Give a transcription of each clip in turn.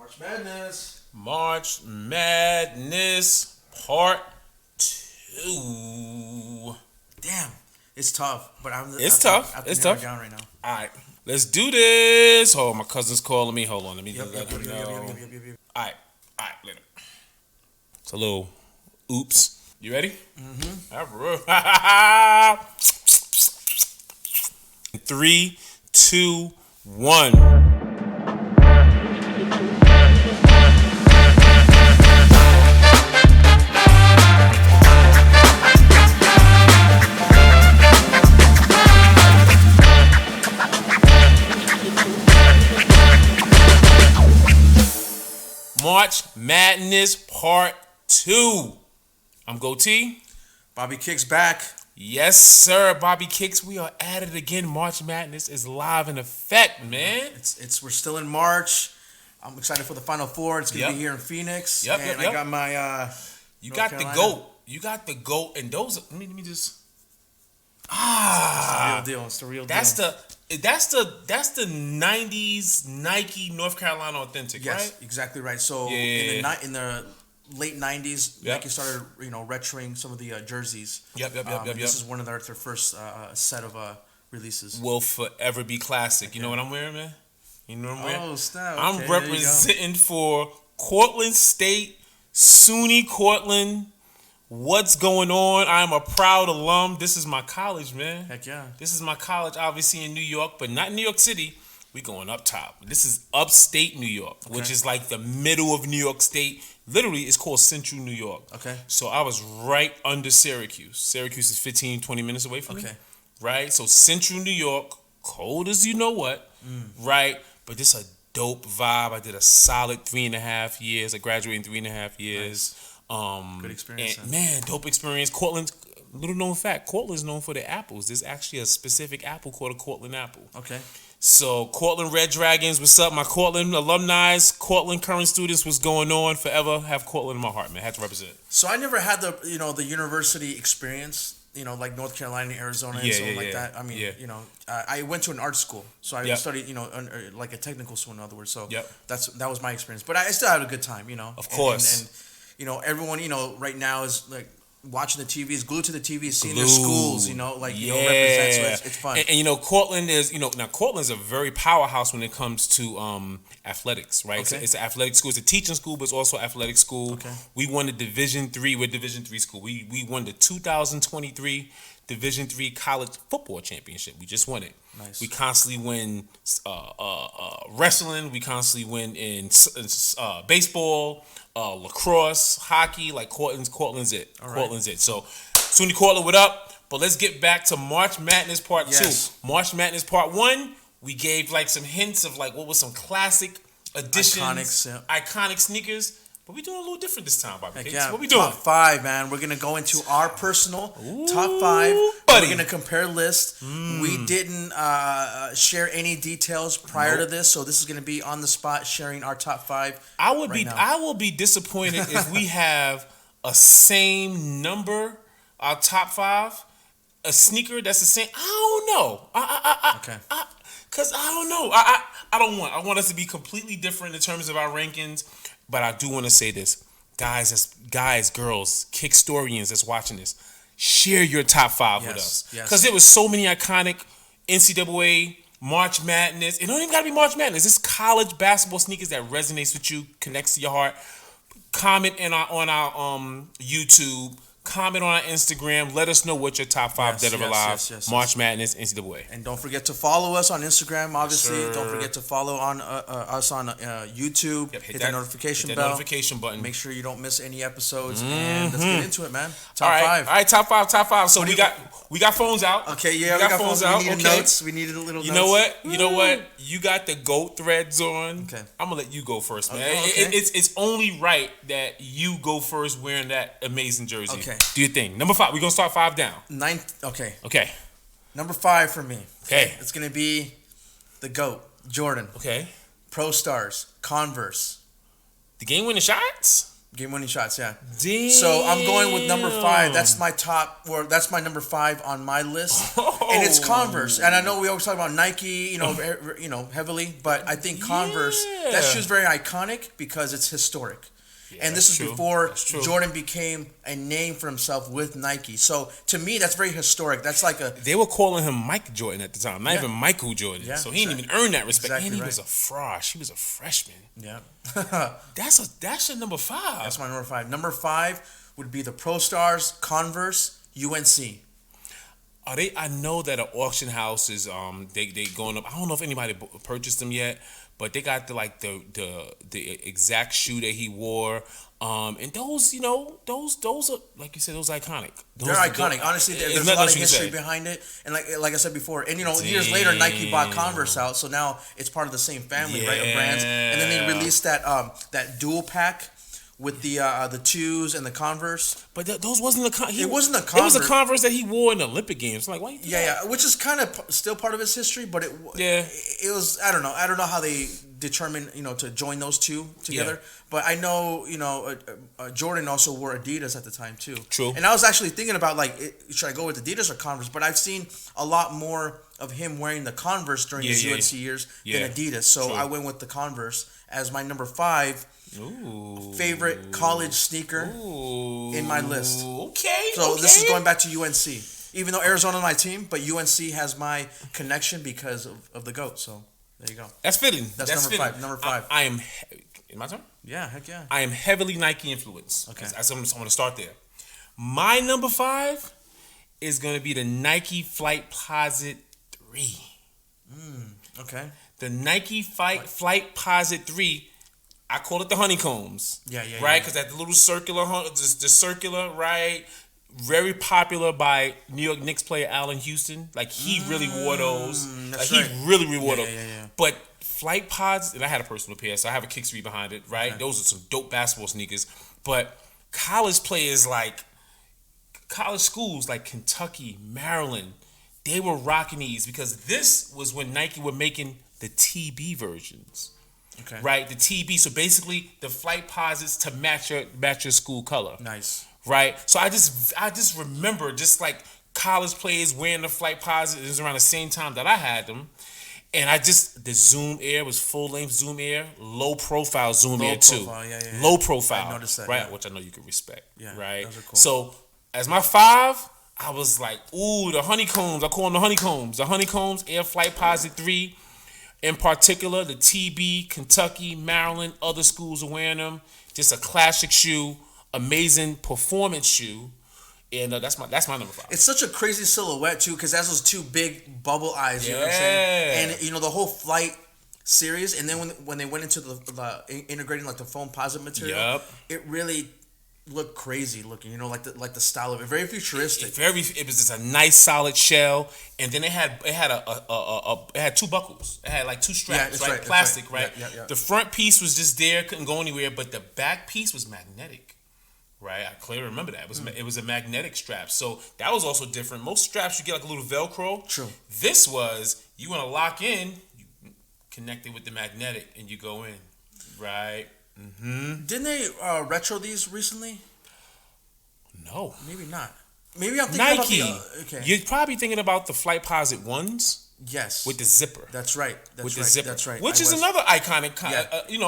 March Madness. March Madness Part 2. Damn, it's tough, but It's tough. It's tough. Down right now. All right, let's do this. Oh, my cousin's calling me. Hold on, let me Yep, let him know. yep. All right, later. It's a little oops. You ready? Mm-hmm. All right. 3, 2, 1. March Madness Part 2. I'm Goatee. Bobby Kicks back. Yes, sir. Bobby Kicks. We are at it again. March Madness is live in effect, man. We're still in March. I'm excited for the Final Four. It's gonna be here in Phoenix. Yep. I got my You North got Carolina. the GOAT. You got the GOAT, and those. Let me just. It's the real deal. It's the real deal. That's the 90s Nike North Carolina authentic, yes, right? exactly right. So Yeah. in the late 90s, Yep. Nike started retroing some of the jerseys. Yep. This is one of their first set of releases. Will forever be classic. You know what I'm wearing, man? You know what I'm wearing? Oh, snap. I'm Okay, there you go. representing for Cortland State, SUNY Cortland. What's going on? I'm a proud alum. This is my college, man. Heck yeah. This is my college, obviously in New York, but not New York City. We going up top. This is upstate New York, which is like the middle of New York State. Literally, it's called Central New York. Okay. So I was right under Syracuse. Syracuse is 15, 20 minutes away from me. Okay. Right? So Central New York, cold as you know what, right? But this a dope vibe. I did a solid 3.5 years. I graduated in 3.5 years. Good experience. And, man, dope experience. Cortland, little known fact, Cortland's known for their apples. There's actually a specific apple called a Cortland apple. Okay. So, Cortland Red Dragons, what's up? My Cortland alumni, Cortland current students, what's going on? Forever have Cortland in my heart, man. Had to represent. So I never had the university experience, like North Carolina, Arizona, and something like that. I mean, I went to an art school, so I studied, like a technical school, in other words. So that was my experience. But I still had a good time, Of course. And everyone, right now is like watching the TV, is glued to the TV, seeing their schools, represent. So it's fun. And Cortland is, now Cortland's a very powerhouse when it comes to athletics, right? Okay. It's an athletic school. It's a teaching school, but it's also an athletic school. Okay. We won the Division III. We're Division III school. We won the 2023 Division III college football championship. We just won it. Nice. We constantly win wrestling. We constantly win in baseball, lacrosse, hockey. Like Cortland's it. All right. Cortland's it. So, SUNY Cortland, what up? But let's get back to March Madness Part 2. March Madness Part 1, we gave like some hints of like what was some classic additions, iconic sneakers. But we doing a little different this time, Bobby. Yeah. What we doing? Top 5, man. We're gonna go into our personal top 5. Buddy. We're gonna compare lists. We didn't share any details prior to this, so this is gonna be on the spot, sharing our top 5. I will be disappointed if we have a same number. Our top 5, a sneaker that's the same. I don't know. Okay. Cause I don't know. I want us to be completely different in terms of our rankings. But I do want to say this, guys, girls, Kickstorians that's watching this, share your top 5 with us. Yes. Because there was so many iconic NCAA March Madness. It don't even got to be March Madness. It's college basketball sneakers that resonates with you, connects to your heart. Comment on our YouTube. Comment on our Instagram. Let us know what your top 5 dead or alive. March Madness, NCAA. And don't forget to follow us on Instagram, obviously. Yes, don't forget to follow on us on YouTube. Hit that notification bell. Notification button. Make sure you don't miss any episodes. And let's get into it, man. Top 5. All right, top five. So we got phones out. Okay, yeah, we got phones out. We needed notes. We needed a little notes. You know what? You got the GOAT threads on. Okay. I'm going to let you go first, man. Okay. It's only right that you go first wearing that amazing jersey. Okay. Do your thing. Number 5. We're going to start 5 down. 9th. Okay. Okay. Number 5 for me. Okay. It's going to be the GOAT, Jordan. Okay. Pro Stars, Converse. The game-winning shots? Game-winning shots, yeah. Damn. So I'm going with number 5. That's my top, or that's my number 5 on my list, and it's Converse. And I know we always talk about Nike, heavily, but I think Converse, that shoe's very iconic because it's historic. Yeah, and this is before Jordan became a name for himself with Nike. So to me, that's very historic. That's like They were calling him Mike Jordan at the time, not even Michael Jordan. Yeah, so he didn't even earn that respect. And he was a frosh. He was a freshman. Yeah. That's your number 5. That's my number 5. Number 5 would be the Pro Stars, Converse, UNC. Are they? I know that an auction house is they going up. I don't know if anybody purchased them yet, but they got the exact shoe that he wore. And those are, like you said, those iconic. They're iconic. Honestly, there's a lot of history behind it. And like I said before, and years later, Nike bought Converse out, so now it's part of the same family, right, of brands. And then they released that dual pack with the 2s and the Converse. But those wasn't it wasn't a Converse. It was a Converse that he wore in the Olympic Games. Like, why you do that? Yeah, which is kind of still part of his history, but it was, I don't know how they determined, to join those two together. Yeah. But I know, Jordan also wore Adidas at the time too. True. And I was actually thinking about should I go with Adidas or Converse? But I've seen a lot more of him wearing the Converse during his UNC years than Adidas. So I went with the Converse as my number 5 favorite college sneaker in my list. Okay. So this is going back to UNC. Even though Arizona's my team, but UNC has my connection because of the GOAT. So there you go. That's fitting. That's number fitting. 5. Number 5. I am. In my turn? Yeah, heck yeah. I am heavily Nike influenced. Okay. I'm going to start there. My number 5 is going to be the Nike Flight Posit 3. Okay. The Nike Flight Posit 3. I call it the honeycombs. Yeah. Right? Because that little circular, the circular, right? Very popular by New York Knicks player Allen Houston. Like, he really wore those. He really wore those. Yeah. But Flight Pods, and I had a personal pair, so I have a Kickstory behind it, right? Okay. Those are some dope basketball sneakers. But college players college schools like Kentucky, Maryland, they were rocking these because this was when Nike were making the TB versions. Okay. Right? The TB. So basically the Flight Posits to match your school color. Nice. Right? So I just remember just like college players wearing the Flight Posits. It was around the same time that I had them. And the Zoom Air was full-length Zoom Air, low-profile Zoom Air too. Yeah. Low profile. I noticed that, right? Which I know you could respect. Yeah, right? Those are cool. So as my 5, I was like, ooh, the honeycombs. I call them the honeycombs. The honeycombs, Air Flight Posit 3. In particular, the TB, Kentucky, Maryland, other schools are wearing them. Just a classic shoe, amazing performance shoe. And that's my number 5. It's such a crazy silhouette too, because that's those 2 big bubble eyes. You know what I'm saying? And the whole Flight series, and then when they went into the integrating like the foam posit material, it really looked crazy looking. Like the style of it, very futuristic. It was just a nice solid shell, and then it had 2 buckles. It had like 2 straps, right? Plastic, right? Yeah. The front piece was just there, couldn't go anywhere, but the back piece was magnetic. Right, I clearly remember that. It was a magnetic strap, so that was also different. Most straps you get like a little Velcro. True. This was you want to lock in, you connect it with the magnetic, and you go in. Right. Mm-hmm. Didn't they retro these recently? No, maybe not. Maybe I'm thinking Nike. About okay. You're probably thinking about the Flight Posit 1s. Yes. With the zipper. That's right. The zipper. That's right. Which is another iconic,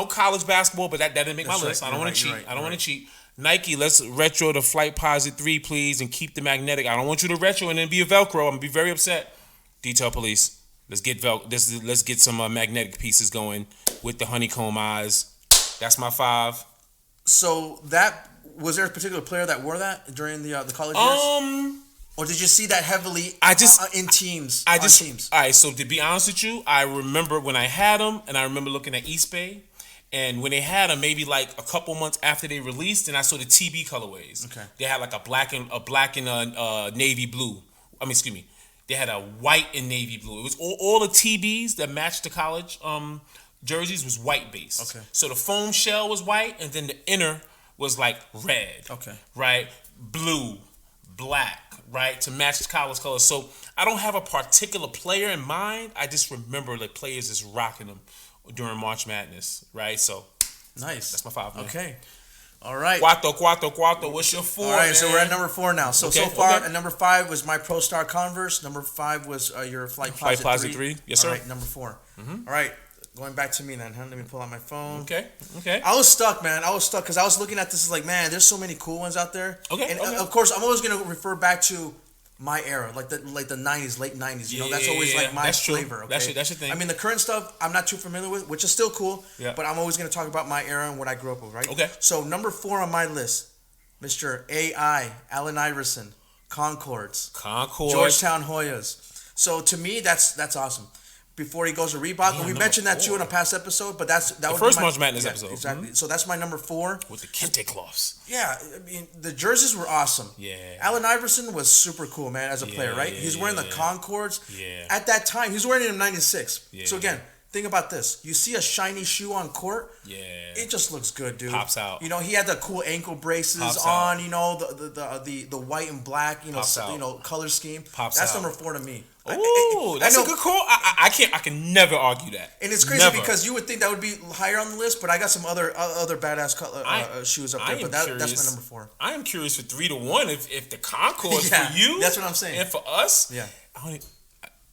college basketball, but that didn't make my list. I don't want to cheat. I don't want to cheat. Nike, let's retro the Flight Posit 3, please, and keep the magnetic. I don't want you to retro and then be a Velcro. I'm gonna be very upset. Detail police, let's get some magnetic pieces going with the honeycomb eyes. That's my 5. So was there a particular player that wore that during the college years? Or did you see that heavily in teams? All right, so to be honest with you, I remember when I had them, and I remember looking at East Bay. And when they had them, maybe like a couple months after they released, and I saw the TB colorways. Okay. They had like a black and navy blue. Excuse me. They had a white and navy blue. It was all the TBs that matched the college jerseys was white based. Okay. So the foam shell was white, and then the inner was like red. Okay. Right? Blue, black, right? To match the college colors. So I don't have a particular player in mind. I just remember the players just rocking them during March Madness, right? So nice. That's my 5. Man. Okay. All right. Cuatro. What's your 4? All right, man? so we're at number 4 now. So far, at number 5 was my Pro Star Converse. Number 5 was your Flight Closet 3. Yes, sir. All right, number 4. Mm-hmm. All right, going back to me then. Let me pull out my phone. Okay. I was stuck, man. because I was looking at this like, man, there's so many cool ones out there. Okay. And of course, I'm always gonna refer back to my era, like the 90s, late 90s. You know, that's always like my flavor. Okay? That's your thing. I mean, the current stuff I'm not too familiar with, which is still cool. Yeah. But I'm always gonna talk about my era and what I grew up with, right? Okay. So number 4 on my list, Mr. AI, Allen Iverson, Concords, Georgetown Hoyas. So to me, that's awesome. Before he goes to Reebok, and we mentioned that too in a past episode, but that the was first March Madness episode. Exactly. Mm-hmm. So that's my number 4 with the kente cloths. Yeah, I mean the jerseys were awesome. Yeah. Allen Iverson was super cool, man, as a player, right? He's wearing the Concords. Yeah. At that time, he was wearing it in '96. Yeah. So again, think about this: you see a shiny shoe on court. Yeah. It just looks good, dude. Pops out. You know, he had the cool ankle braces on. You know, the white and black. You know, color scheme. That's number 4 to me. Ooh, that's a good call. I can never argue that. And it's crazy because you would think that would be higher on the list, but I got some other badass shoes up there. But that's my number 4. I am curious for 3 to 1 if the Concords for you. That's what I'm saying. And for us, yeah.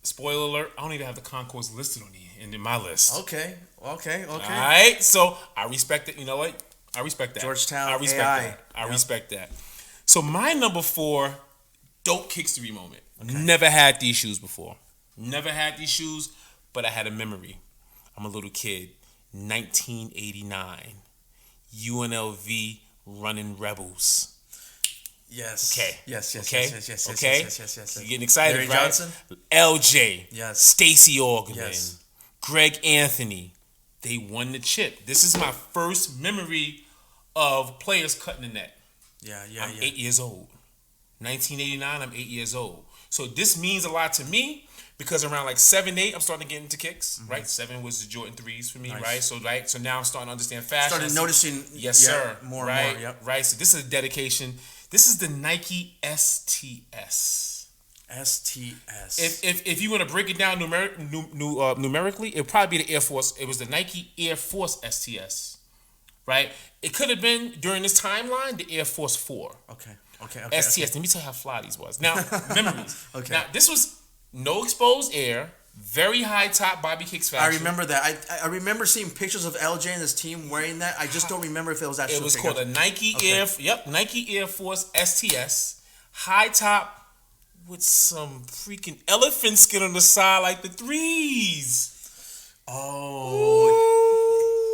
Spoiler alert: I don't even have the Concords listed on in my list. Okay. All right. So I respect it. You know what? I respect that. Georgetown. I respect that. I respect that. So my number 4, dope Kickstory moment. Okay. Never had these shoes before. Never had these shoes, but I had a memory. I'm a little kid. 1989. UNLV running Rebels. Yes. Okay. Yes. Okay. Yes. You getting excited, Larry right? Johnson? LJ. Yes. Stacey Orgman. Yes. Greg Anthony. They won the chip. This is my first memory of players cutting the net. Yeah. I'm 8 years old. 1989, I'm 8 years old. So this means a lot to me because around like 7, 8, I'm starting to get into kicks, right? 7 was the Jordan 3s for me, right? So now I'm starting to understand fashion. Started noticing, yes, sir, more right? and more, yep. Right. So this is a dedication. This is the Nike STS. STS. If you want to break it down numerically, it'd probably be the Air Force. It was the Nike Air Force STS, right? It could have been during this timeline the Air Force 4. Okay. STS. Let me tell you how fly these was. Now, memories. Okay. Now, this was no exposed air, very high top Bobby Kicks fashion. I remember that. I remember seeing pictures of LJ and his team wearing that. I just don't remember if it was actually. It was called a Nike Nike Air Force STS, high top with some freaking elephant skin on the side like the 3s. Oh. Ooh.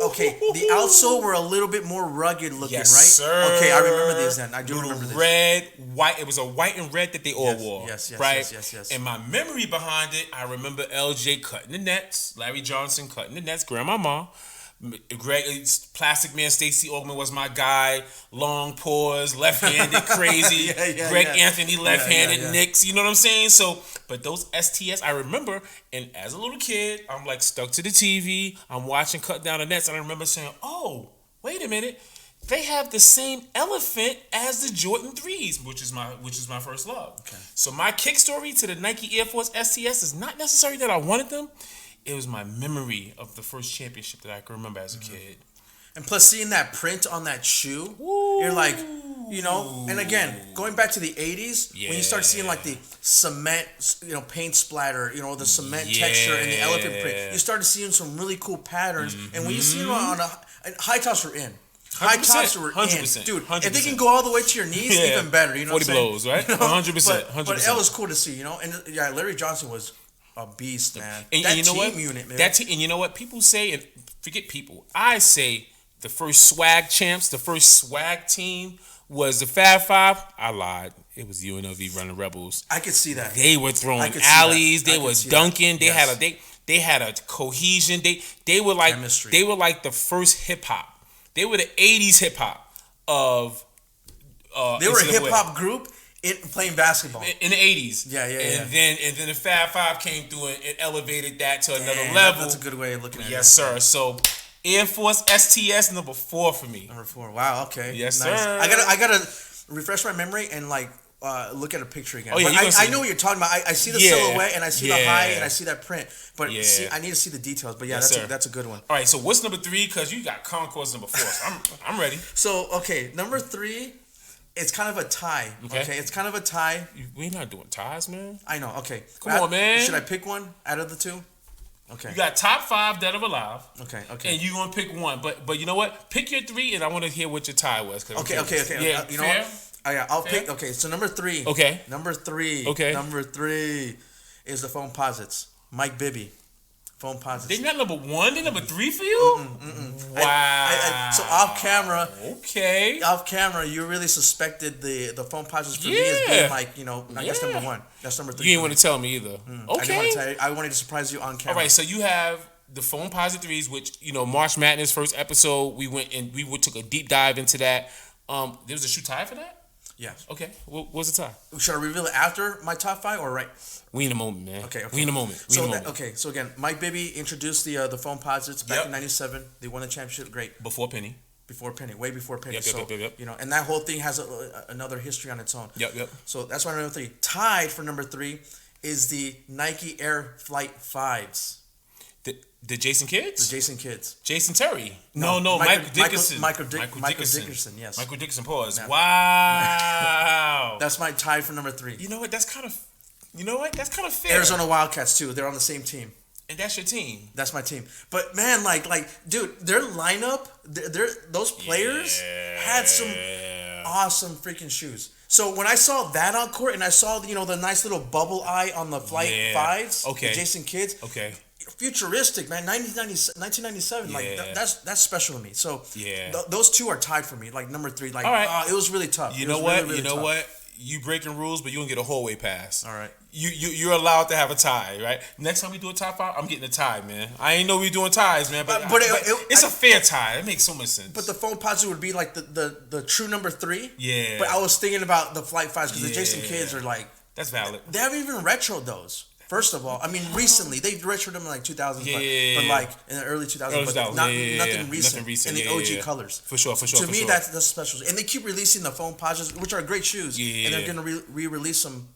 Okay, the outsole were a little bit more rugged looking, yes, right? Sir. Okay, I remember these then. I do remember this. Red, white. It was a white and red that they all wore. Yes, right? Yes. And my memory behind it, I remember LJ cutting the nets, Larry Johnson cutting the nets, Grandmama. Greg, Plastic Man, Stacey Orgman was my guy. Long paws, left-handed, crazy. Greg Anthony, left-handed, Knicks. You know what I'm saying? So, but those STS, I remember, and as a little kid, I'm like stuck to the TV. I'm watching Cut Down the Nets, and I remember saying, "Oh, wait a minute, they have the same elephant as the Jordan 3s, which is my first love." Okay. So my kick story to the Nike Air Force STS is not necessarily that I wanted them. It was my memory of the first championship that I can remember as a kid. And plus seeing that print on that shoe, you're like, you know, and again, going back to the 80s, when you start seeing like the cement, paint splatter, the cement texture and the elephant print, you started seeing some really cool patterns. And when you see them on high tops were in. High tops were 100%, in. Dude, 100%. if they can go all the way to your knees, even better. You know 40 what I'm blows, right? 100%. But that was cool to see, And Larry Johnson was a beast, man. And that you know team what? unit, man. And you know what? People say, and forget people, I say the first swag champs, the first swag team was the Fab Five. I lied. It was UNLV running Rebels. I could see that. They were throwing alleys. They was dunking. They had a cohesion. They were like chemistry. They were like the first hip hop. They were the 80s hip hop of they were a hip hop group playing basketball in the 80s. Yeah. And then the Fab Five came through and it elevated that to another level. That's a good way of looking at it. Yes, sir. So Air Force STS number 4 for me. Number 4. Wow. Okay. Yes, nice. sir. I gotta refresh my memory and like look at a picture again. Oh, yeah, I know what you're talking about. I see the silhouette and I see the high and I see that print. But see, I need to see the details. But yeah, that's a good one. All right, so what's number 3? Because you got Concourse number 4. So I'm ready. So, okay, number 3, it's kind of a tie. Okay, it's kind of a tie. We're not doing ties, man. I know. Okay. Come on, man. Should I pick one out of the 2? Okay. You got top 5 Dead or Alive. Okay. And you gonna pick one, but you know what? Pick your 3, and I want to hear what your tie was. Okay. Yeah, you know what? Oh, yeah, I'll pick. Okay, so number 3. Okay. Number 3. Okay. Number 3 is the Phone Posits. Mike Bibby. Phone Posits. They not number 1. They number 3 for you. Wow. So off camera. Okay. Off camera, you really suspected the Phone Posits for me as being like, I guess number 1. That's number 3. You didn't want to tell me either. Okay. I didn't want to tell you. I wanted to surprise you on camera. All right. So you have the Phone Posit 3s, which March Madness first episode. We went and we took a deep dive into that. There was a shoe tie for that. Yeah. Okay. What was the tie? Should I reveal it after my top 5 or right? We in a moment, man. Okay. We in a moment. So again, Mike Bibby introduced the Phone Posits back in '97. They won the championship. Great. Before Penny. Way before Penny. Yep. And that whole thing has another history on its own. Yep. So that's why number 3. Tied for number 3 is the Nike Air Flight 5s. The Jason Kids? The Jason Kids. Jason Terry. No, Michael Dickerson. Michael Dickerson, yes. Michael Dickerson, pause. Yeah. Wow. That's my tie for number 3. You know what? That's kind of fair. Arizona Wildcats, too. They're on the same team. And that's your team. That's my team. But, man, dude, their lineup, those players had some awesome freaking shoes. So when I saw that on court and I saw, the nice little bubble eye on the Flight 5s, the Jason Kids. Okay. Futuristic, man. 1997, that's special to me. So those 2 are tied for me, like number 3. Like, all right. It was really tough. You know what? Really tough. What? You breaking rules, but you don't get a hallway pass. All right. You're allowed to have a tie, right? Next time we do a top 5, I'm getting a tie, man. I ain't know we doing ties, man. But it's a fair tie. It makes so much sense. But the Phone Posit would be like the true number 3. Yeah. But I was thinking about the Flight 5s because the Jason Kids are like. That's valid. They haven't even retroed those. First of all, I mean, recently they retroed them in like 2000s, but like in the early 2000s, but nothing recent in the OG colors. For sure. To me, that's special, and they keep releasing the Phone Posits, which are great shoes, and they're gonna re-release them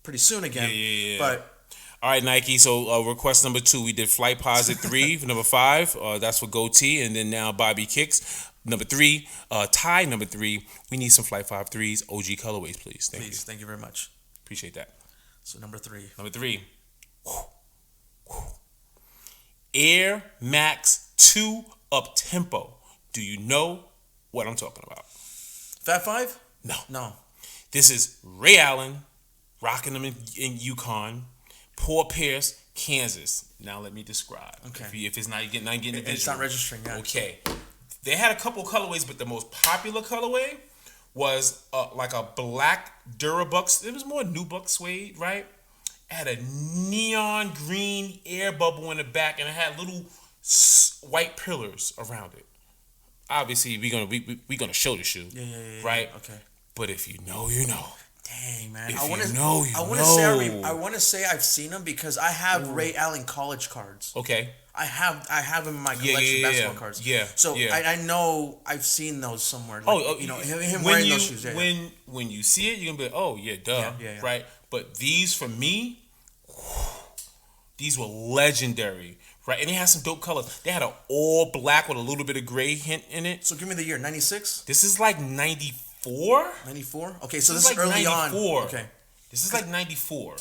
pretty soon again. But all right, Nike. So request number 2, we did Flight Posit 3 for number 5. That's for Goatee, and then now Bobby Kicks. Number 3, tie number 3. We need some Flight 5 3s, OG colorways, please. Thank you very much. Appreciate that. So number 3. Air Max 2 Up Tempo. Do you know what I'm talking about? Fat 5? No. This is Ray Allen rocking them in Yukon. Paul Pierce, Kansas. Now let me describe. Okay. If it's not getting the visual. It's not registering. Yeah. Okay. They had a couple colorways, but the most popular colorway was like a black Durabuck. It was more Nubuck suede, right? It had a neon green air bubble in the back, and it had little white pillars around it. Obviously, we gonna show the shoe, right? Okay. But if you know, you know. Dang, man. If I want to say I've seen them because I have Ray Allen college cards. Okay. I have them in my collection basketball cards. Yeah. So I know I've seen those somewhere. Like, him wearing those shoes. When you see it, you're gonna be like, oh yeah, duh. Yeah. Right. But these for me, these were legendary. Right. And they had some dope colors. They had an all black with a little bit of gray hint in it. So give me the year, 96? This is like 94. 94? Okay, so this is early 94. On. Okay. This is like 94.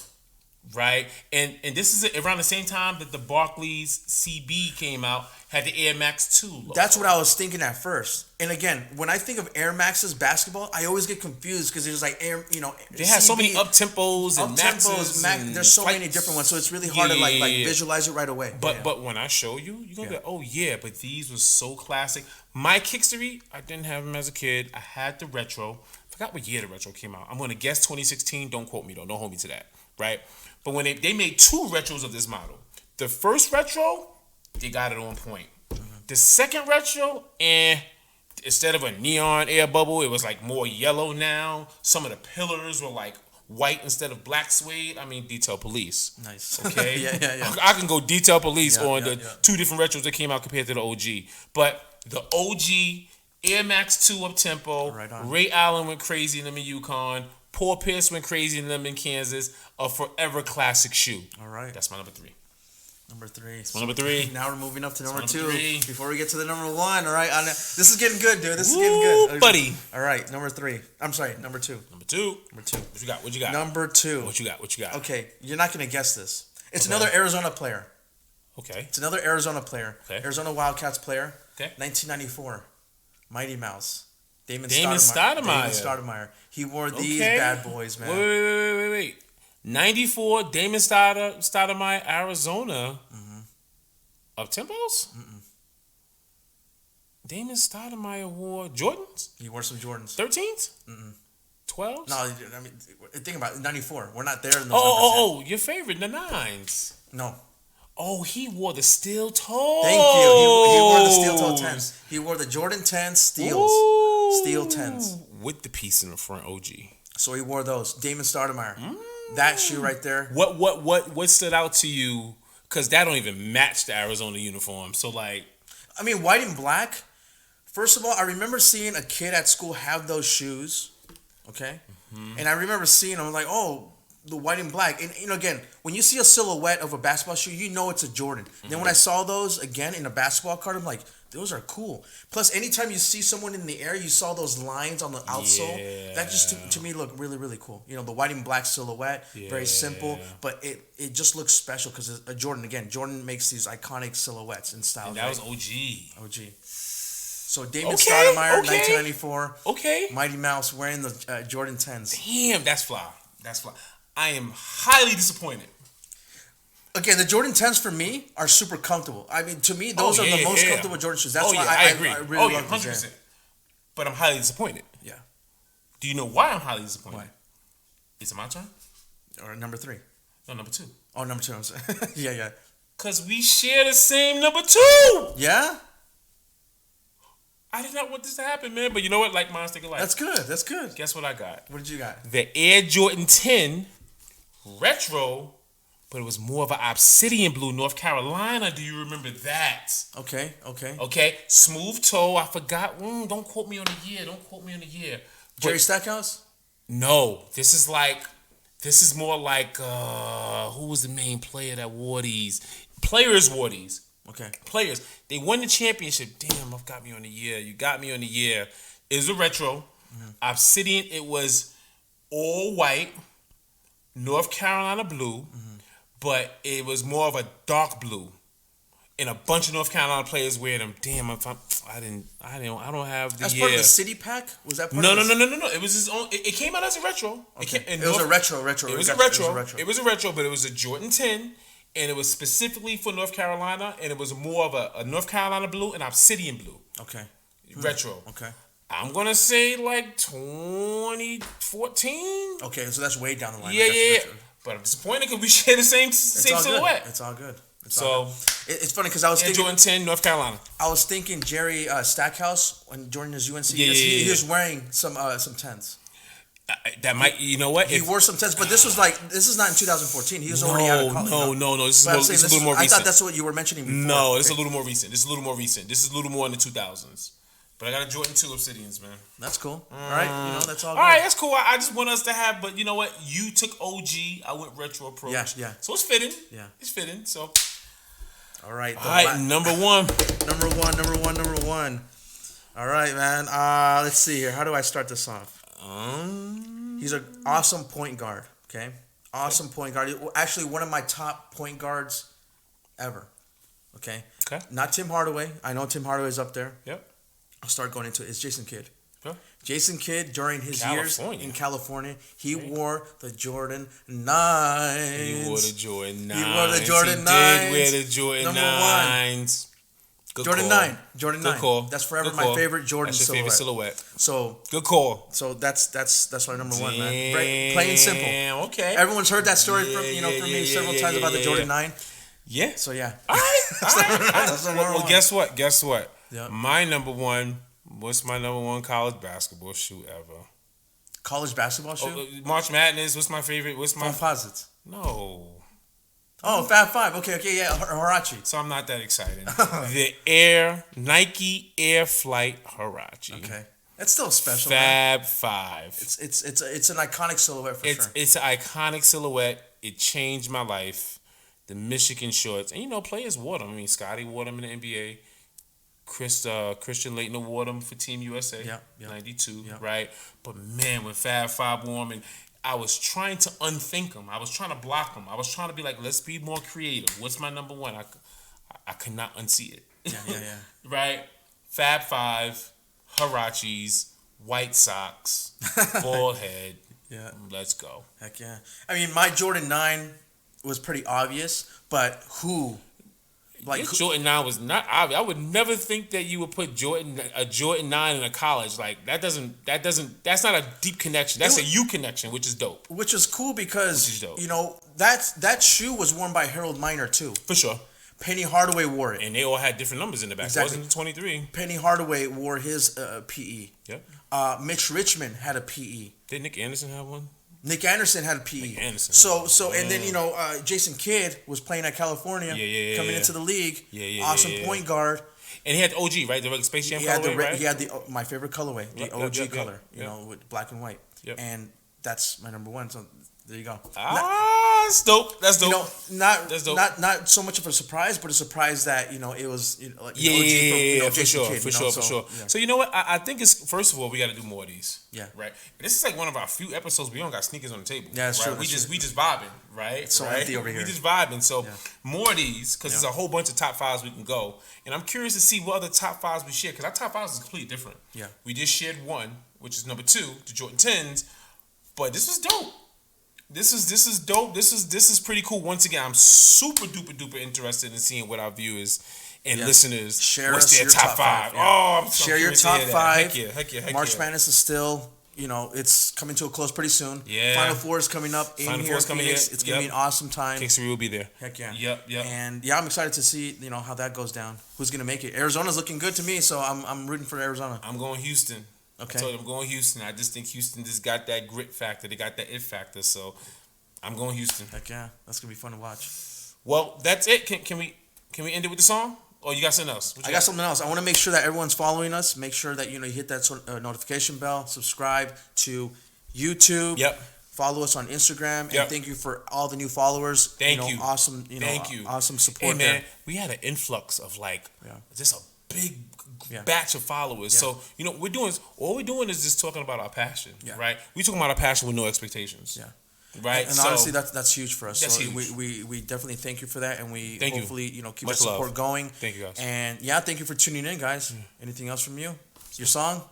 Right, and this is around the same time that the Barclays CB came out, had the Air Max 2 logo. That's what I was thinking at first. And again, when I think of Air Max's basketball, I always get confused because there's like Air, they have so many up tempos and maxes. There's so many different ones, so it's really hard to like visualize it right away. But when I show you, you're gonna be like, oh yeah, but these were so classic. My Kickstory, I didn't have them as a kid. I had the retro. Forgot what year the retro came out. I'm gonna guess 2016. Don't quote me though. Don't hold me to that. Right. But when they made 2 retros of this model. The first retro, they got it on point. The second retro, instead of a neon air bubble, it was like more yellow now. Some of the pillars were like white instead of black suede. I mean, Detail Police. Nice. Okay? yeah. I can go Detail Police on the 2 different retros that came out compared to the OG. But the OG Air Max 2 up tempo. Right on. Ray Allen went crazy in them in Yukon. Paul Pierce went crazy in them in Kansas. A forever classic shoe. All right. That's my number 3. Number 3. So number 3. Now we're moving up to number 2. 3. Before we get to the number 1, all right? This is getting good, dude. This is getting good. Buddy. All right, number 3. I'm sorry, number 2. Number 2. What you got? Number 2. What you got? Okay, you're not going to guess this. It's another Arizona player. Okay. It's another Arizona player. Okay. Arizona Wildcats player. Okay. 1994. Mighty Mouse. Damon Stoudemire. He wore these bad boys, man. Wait. 94, Damon Stoudemire, Arizona. Up-tempos? Damon Stoudemire wore Jordans? He wore some Jordans. 13s? 12s? No, I mean, think about it. 94. We're not there in those numbers yet. Your favorite, the 9s. No. Oh, he wore the steel toes. Thank you. He wore the steel toe 10s. He wore the Jordan 10 steels. Ooh. Steel 10s. With the piece in the front, OG. So he wore those. Damon Stoudemire. That shoe right there. What stood out to you? Because that don't even match the Arizona uniform. So, like... I mean, white and black. First of all, I remember seeing a kid at school have those shoes. Okay? And I remember seeing them like, oh, the white and black. And, you know, again, when you see a silhouette of a basketball shoe, you know it's a Jordan. Then when I saw those again in a basketball card, I'm like, those are cool. Plus, anytime you see someone in the air, you saw those lines on the outsole. Yeah. That just, to me, looked really, really cool. You know, the white and black silhouette, very simple, but it just looks special because a Jordan, again, Jordan makes these iconic silhouettes and styles. And that was OG. So, Damon Stoudemire, 1994. Okay. Mighty Mouse wearing the Jordan 10s. Damn, that's fly. I am highly disappointed. Okay, the Jordan 10s for me are super comfortable. I mean, to me, those are the most comfortable Jordan shoes. That's why I agree. I really love 100%. Them. But I'm highly disappointed. Yeah. Do you know why I'm highly disappointed? Why? Is it my turn? Or number 3? No, number 2. Oh, number 2. I'm sorry. Yeah. Because we share the same number 2. Yeah? I did not want this to happen, man. But you know what? Like minds think alike. That's good. Guess what I got? What did you got? The Air Jordan 10 Retro, but it was more of an obsidian blue, North Carolina. Do you remember that? Okay. Smooth toe. I forgot. Don't quote me on the year. Jerry Stackhouse? No. This is more like, who was the main player that wore these? Players wore these. Okay. Players. They won the championship. Damn, I've got me on the year. You got me on the year. It was a retro. Obsidian. It was all white. North Carolina blue. But it was more of a dark blue. And a bunch of North Carolina players wear them. Damn, I don't have the That's year. part of the City Pack? Was that part No. of It was his own. It came out as a retro. Okay. It was a retro. It was a retro, but it was a Jordan 10. And it was specifically for North Carolina, and it was more of a North Carolina blue and obsidian blue. Okay. Retro. Okay. I'm going to say like 2014. Okay, so that's way down the line. Yeah. But I'm disappointed because we share the same silhouette. It's all good. It's funny because I was thinking Jordan 10, North Carolina. I was thinking Jerry Stackhouse when Jordan is UNC. He was wearing some 10s. That might, you know what? He wore some 10s, but this is not in 2014. He was already out of college. No. This is a little more recent. I thought that's what you were mentioning before. No, it's a little more recent. This is a little more in the 2000s. But I got a Jordan 2 Obsidians, man. That's cool. All right, that's all good. All right, that's cool. I just want us to have, but you know what? You took OG. I went retro approach. Yeah. So it's fitting. Yeah. It's fitting, so. All right. Number one. Number one. All right, man. Let's see here. How do I start this off? He's an awesome point guard, okay? Awesome point guard. Actually, one of my top point guards ever, okay? Not Tim Hardaway. I know Tim Hardaway's up there. Yep. I'll start going into it. It's Jason Kidd. Huh? Jason Kidd, during his years in California, he wore the Jordan 9s. He wore the Jordan 9s. He wear the Jordan 9s. Jordan 9. Good call. That's forever my favorite Jordan silhouette. Favorite silhouette. So good call. So that's my number one, man. Plain and simple. Okay. Everyone's heard that story from me several times about the Jordan 9. Yeah. So yeah. All right. Well, guess what? Yep. My number one. What's my number one college basketball shoe ever? College basketball shoe? March Madness. What's my favorite? Composites. No. Oh, Fab Five. Okay, yeah, Huarache. So I'm not that excited. The Nike Air Flight Huarache. Okay. It's still special. Fab Five. It's an iconic silhouette for sure. It's an iconic silhouette. It changed my life. The Michigan shorts, and players wore them. I mean, Scotty wore them in the NBA. Christian Laettner wore them for Team USA. Yeah. 92, right? But man, when Fab Five wore them, and I was trying to unthink them. I was trying to block them. I was trying to be like, let's be more creative. What's my number one? I could not unsee it. Yeah. Right? Fab Five, Huaraches, White Socks, bald head. Yeah. Let's go. Heck yeah. I mean, my Jordan 9 was pretty obvious, but who? Jordan 9 was not obvious. I would never think that you would put a Jordan 9 in a college. Like that's not a deep connection. That's a U connection, which is dope. Which is cool because that shoe was worn by Harold Miner too. For sure. Penny Hardaway wore it. And they all had different numbers in the back. Exactly. It wasn't 23. Penny Hardaway wore his PE. Yep. Mitch Richmond had a PE. Did Nick Anderson have one? Nick Anderson had a PE. Nick Anderson. So and then Jason Kidd was playing at California. Coming into the league. Awesome point guard. And he had the OG, right? The Space Jam colorway, right? He had my favorite colorway, the OG color, with black and white. Yep. And that's my number one. So there you go. That's dope. That's dope. That's dope. Not so much of a surprise, but a surprise that it was OG from Jason Kidd, for sure. Yeah. So you know what? I think it's first of all we got to do more of these. Yeah. Right. And this is like one of our few episodes we don't got sneakers on the table. Yeah, that's right? true. We just vibing, right? It's so empty over here. We just vibing. So more of these because there's a whole bunch of top fives we can go, and I'm curious to see what other top fives we share because our top fives is completely different. Yeah. We just shared one, which is number 2, the Jordan 10s, but this was dope. This is dope. This is pretty cool. Once again, I'm super duper interested in seeing what our viewers and listeners share what's their top five. Yeah. Oh, I'm so share your top five. Heck yeah. March Madness is still, it's coming to a close pretty soon. Yeah. Final Four is coming up in here. It's gonna be an awesome time. Kickstory will be there. Heck yeah. Yep. And I'm excited to see how that goes down. Who's gonna make it? Arizona's looking good to me, so I'm rooting for Arizona. I'm going Houston. Okay. I told you I'm going Houston. I just think Houston just got that grit factor. They got that it factor. So I'm going Houston. Heck yeah, that's gonna be fun to watch. Well, that's it. Can we end it with the song? Or you got something else? I got something else. I want to make sure that everyone's following us. Make sure that you hit that notification bell. Subscribe to YouTube. Yep. Follow us on Instagram. And thank you for all the new followers. Thank you. Awesome. Thank you. Awesome support. Hey man, there. we had an influx of just a big batch of followers. Yeah. So all we're doing is just talking about our passion. Yeah. Right. We talking about our passion with no expectations. Yeah. Right. And honestly, that's huge for us. That's so huge. We definitely thank you for that, and we thank hopefully you. Keep Much that support love. going. Thank you guys. And thank you for tuning in, guys. Anything else from you? Your song?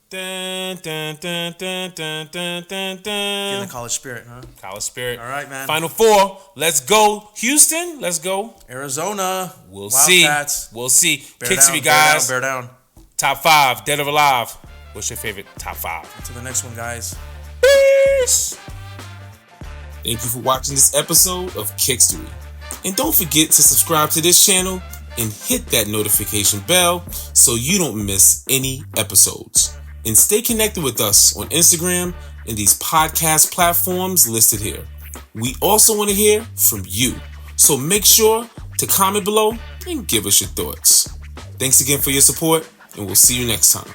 Dun, dun, dun, dun, dun, dun, dun, dun. Get in the college spirit, huh? College spirit. All right, man. Final Four. Let's go, Houston. Let's go, Arizona. We'll Wildcats. see. We'll see. Kickstory, guys. Bear down. Top 5, dead or alive. What's your favorite top 5? Until the next one, guys. Peace. Thank you for watching this episode of Kickstory. And don't forget to subscribe to this channel and hit that notification bell so you don't miss any episodes. And stay connected with us on Instagram and these podcast platforms listed here. We also want to hear from you. So make sure to comment below and give us your thoughts. Thanks again for your support, and we'll see you next time.